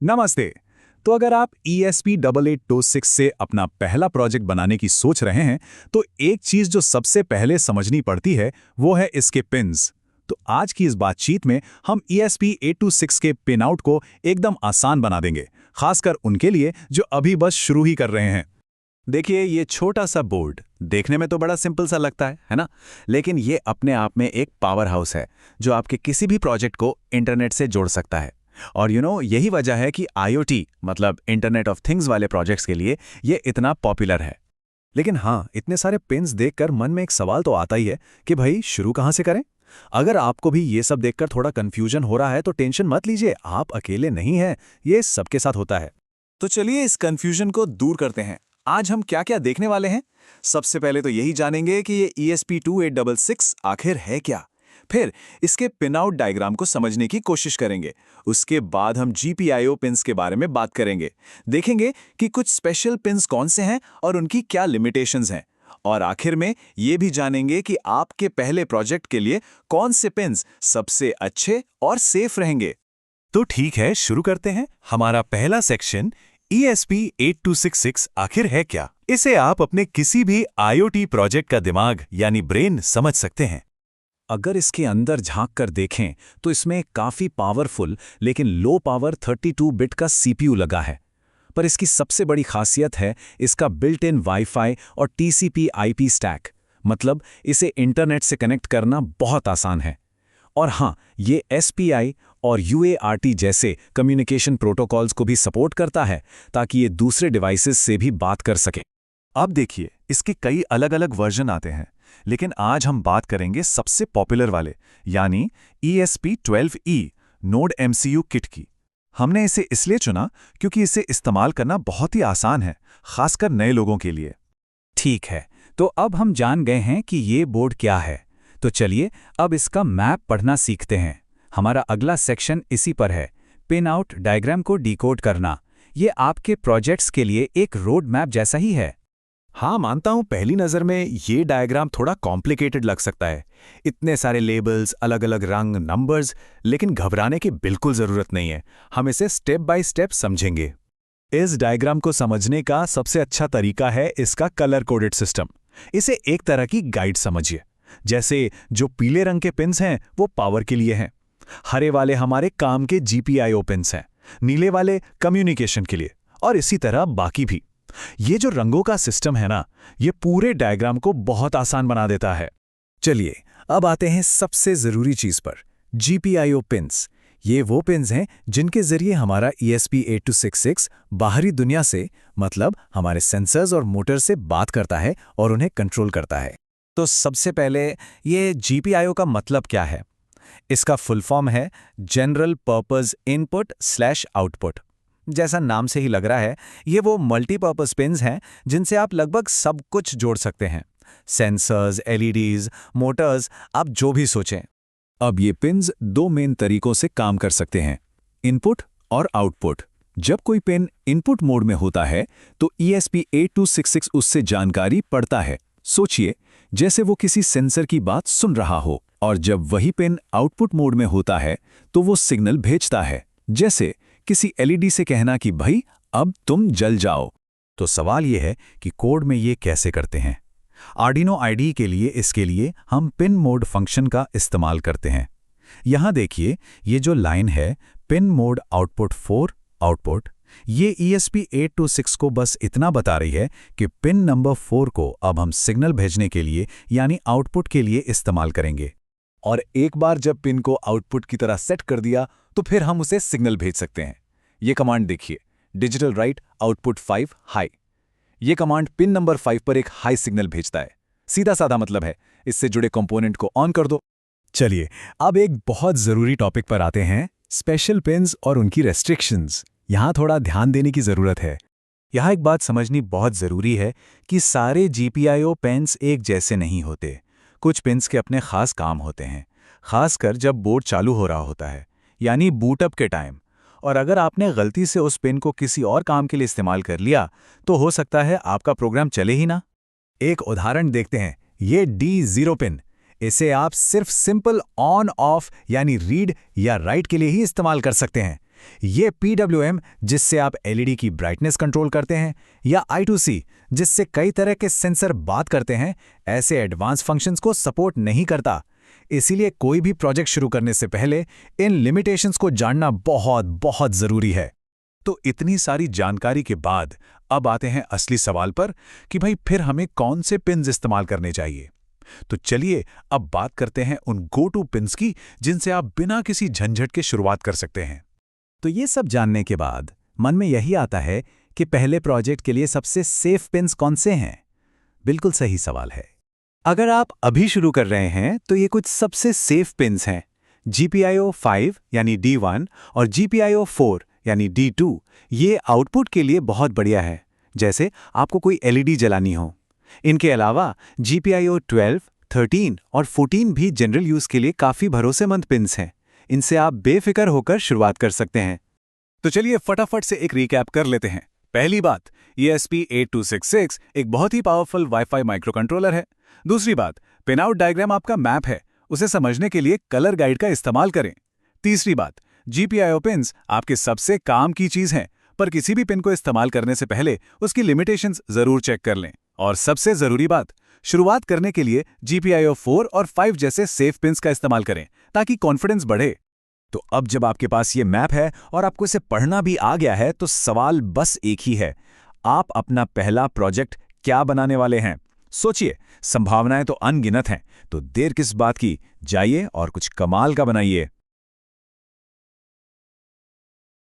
नमस्ते। तो अगर आप ESP8826 से अपना पहला प्रोजेक्ट बनाने की सोच रहे हैं, तो एक चीज जो सबसे पहले समझनी पड़ती है, वो है इसके पिन्स। तो आज की इस बातचीत में हम ESP826 के पिन आउट को एकदम आसान बना देंगे, खासकर उनके लिए जो अभी बस शुरू ही कर रहे हैं। देखिए, ये छोटा सा बोर्ड देखने में तो बड़ा सिंपल सा लगता है ना? लेकिन ये अपने आप में एक पावर हाउस है जो आपके किसी भी प्रोजेक्ट को इंटरनेट से जोड़ सकता है। और यही वजह है कि IoT मतलब इंटरनेट ऑफ थिंग्स वाले प्रोजेक्ट्स के लिए ये इतना पॉपुलर है। लेकिन हाँ, इतने सारे पिन्स देखकर मन में एक सवाल तो आता ही है कि भाई शुरू कहाँ से करें? अगर आपको भी ये सब देखकर थोड़ा कंफ्यूजन हो रहा है तो टेंशन मत लीजिए, आप अकेले नहीं हैं, ये सबके साथ होता है। तो चलिए इस कंफ्यूजन को दूर करते हैं। आज हम क्या-क्या देखने वाले हैं? सबसे पहले तो यही जानेंगे कि ये ESP2866 आखिर है क्या? फिर इसके पिन आउट डायग्राम को समझने की कोशिश करेंगे। उसके बाद हम GPIO पिन्स के बारे में बात करेंगे। देखेंगे कि कुछ स्पेशल पिन्स कौन से हैं और उनकी क्या लिमिटेशंस हैं। और आखिर में ये भी जानेंगे कि आपके पहले प्रोजेक्ट के लिए कौन से पिन्स सबसे अच्छे और सेफ रहेंगे। तो ठीक है, शुरू करते हैं। हमारा पहला सेक्शन ESP8266 आखिर है क्या? इसे आप अपने किसी भी IoT प्रोजेक्ट का दिमाग यानी ब्रेन समझ सकते हैं। अगर इसके अंदर झांक कर देखें तो इसमें काफी पावरफुल लेकिन लो पावर 32 बिट का CPU लगा है। पर इसकी सबसे बड़ी खासियत है इसका बिल्ट इन वाईफाई और TCP/IP स्टैक, मतलब इसे इंटरनेट से कनेक्ट करना बहुत आसान है। और हाँ, ये SPI और UART जैसे कम्युनिकेशन प्रोटोकॉल्स को भी सपोर्ट करता है ताकि ये दूसरे डिवाइसेस से भी बात कर सके। अब देखिए, इसके कई अलग-अलग वर्जन आते हैं, लेकिन आज हम बात करेंगे सबसे पॉपुलर वाले यानी ESP12E नोड MCU किट की। हमने इसे इसलिए चुना क्योंकि इसे इस्तेमाल करना बहुत ही आसान है, खासकर नए लोगों के लिए। ठीक है, तो अब हम जान गए हैं कि ये बोर्ड क्या है। तो चलिए अब इसका मैप पढ़ना सीखते हैं। हमारा अगला सेक्शन इसी पर है, पिन आउट डायग्राम को डिकोड करना। ये आपके प्रोजेक्ट्स के लिए एक रोड मैप जैसा ही है। हाँ, मानता हूँ पहली नज़र में ये डायग्राम थोड़ा कॉम्प्लिकेटेड लग सकता है। इतने सारे लेबल्स, अलग-अलग रंग, नंबर्स, लेकिन घबराने की बिल्कुल ज़रूरत नहीं है। हम इसे स्टेप बाय स्टेप समझेंगे। इस डायग्राम को समझने का सबसे अच्छा तरीका है इसका कलर कोडेड सिस्टम। इसे एक तरह की गाइड समझिए। जैसे जो पीले रंग के पिन्स हैं वो पावर के लिए हैं, हरे वाले हमारे काम के GPIO पिन्स हैं, नीले वाले कम्युनिकेशन के लिए, और इसी तरह बाकी भी। ये जो रंगों का सिस्टम है ना, ये पूरे डायग्राम को बहुत आसान बना देता है। चलिए अब आते हैं सबसे जरूरी चीज पर, GPIO पिन्स। ये वो पिन्स हैं जिनके जरिए हमारा ESP8266 बाहरी दुनिया से, मतलब हमारे सेंसर्स और मोटर से बात करता है और उन्हें कंट्रोल करता है। तो सबसे पहले ये GPIO का मतलब क्या है? इसका फुल फॉर्म है general purpose input slash output. जैसा नाम से ही लग रहा है, ये वो मल्टीपर्पस पिन्स हैं जिनसे आप लगभग सब कुछ जोड़ सकते हैं। सेंसर्स, LEDs, मोटर्स, आप जो भी सोचें। अब ये पिन्स दो मेन तरीकों से काम कर सकते हैं, इनपुट और आउटपुट। जब कोई पिन इनपुट मोड में होता है तो ESP8266 उससे जानकारी पढ़ता है। सोचिए जैसे वो किसी सेंसर की बात सुन रहा हो। और जब वही पिन आउटपुट मोड में होता है तो वो सिग्नल भेजता है, जैसे किसी LED से कहना कि भाई अब तुम जल जाओ। तो सवाल ये है कि कोड में ये कैसे करते हैं? आर्डिनो IDE के लिए इसके लिए हम पिन मोड फंक्शन का इस्तेमाल करते हैं। यहाँ देखिए, ये जो लाइन है पिन मोड आउटपुट 4 आउटपुट, ये ESP826 को बस इतना बता रही है कि पिन नंबर 4 को अब हम सिग्नल भेजने के लिए यानी आउटपुट के लिए इस्तेमाल करेंगे। और एक बार जब पिन को आउटपुट की तरह सेट कर दिया तो फिर हम उसे सिग्नल भेज सकते हैं। ये कमांड देखिए, डिजिटल राइट आउटपुट 5 हाई। ये कमांड पिन नंबर 5 पर एक हाई सिग्नल भेजता है। सीधा साधा मतलब है, इससे जुड़े कंपोनेंट को ऑन कर दो। चलिए अब एक बहुत जरूरी टॉपिक पर आते हैं, स्पेशल पिन्स और उनकी रेस्ट्रिक्शंस। यहाँ थोड़ा ध्यान देने की जरूरत है। यहाँ एक बात समझनी बहुत जरूरी है कि सारे GPIO पिन्स एक जैसे नहीं होते। कुछ पिन्स के अपने खास काम होते हैं, खासकर जब बोर्ड चालू हो रहा होता है, यानी बूटअप के टाइम। और अगर आपने गलती से उस पिन को किसी और काम के लिए इस्तेमाल कर लिया तो हो सकता है आपका प्रोग्राम चले ही ना। एक उदाहरण देखते हैं, ये D0 पिन। इसे आप सिर्फ सिंपल ऑन ऑफ यानी रीड या राइट के लिए ही इस्तेमाल कर सकते हैं। ये PWM जिससे आप LED की ब्राइटनेस कंट्रोल करते हैं, या I2C जिससे कई तरह के सेंसर बात करते हैं, ऐसे एडवांस फंक्शंस को सपोर्ट नहीं करता। इसीलिए कोई भी प्रोजेक्ट शुरू करने से पहले इन लिमिटेशंस को जानना बहुत बहुत जरूरी है। तो इतनी सारी जानकारी के बाद अब आते हैं असली सवाल पर कि भाई फिर हमें कौन से पिन्स इस्तेमाल करने चाहिए। तो चलिए अब बात करते हैं उन गो टू पिन्स की जिनसे आप बिना किसी झंझट के शुरुआत कर सकते हैं। तो ये सब जानने के बाद मन में यही आता है कि पहले प्रोजेक्ट के लिए सबसे सेफ पिन्स कौन से हैं? बिल्कुल सही सवाल है। अगर आप अभी शुरू कर रहे हैं तो ये कुछ सबसे सेफ पिन्स हैं। GPIO 5 यानी D1 और GPIO 4 यानी D2 ये आउटपुट के लिए बहुत बढ़िया है, जैसे आपको कोई LED जलानी हो। इनके अलावा GPIO 12, 13 और 14 भी जनरल यूज़ के लिए काफ़ी भरोसेमंद पिन्स हैं। इनसे आप बेफिक्र होकर शुरुआत कर सकते हैं। तो चलिए फटाफट से एक रिकैप कर लेते हैं। पहली बात, ESP8266 एक बहुत ही पावरफुल वाईफाई माइक्रोकंट्रोलर है। दूसरी बात, पिन आउट डायग्राम आपका मैप है, उसे समझने के लिए कलर गाइड का इस्तेमाल करें। तीसरी बात, GPIO पिन्स आपके सबसे काम की चीज हैं, पर किसी भी पिन को इस्तेमाल करने से पहले उसकी लिमिटेशंस जरूर चेक कर लें। और सबसे जरूरी बात, शुरुआत करने के लिए GPIO 4 और 5 जैसे सेफ पिन्स का इस्तेमाल करें ताकि कॉन्फिडेंस बढ़े। तो अब जब आपके पास ये मैप है और आपको इसे पढ़ना भी आ गया है, तो सवाल बस एक ही है, आप अपना पहला प्रोजेक्ट क्या बनाने वाले हैं? सोचिए, संभावनाएं तो अनगिनत हैं, तो देर किस बात की, जाइए और कुछ कमाल का बनाइए।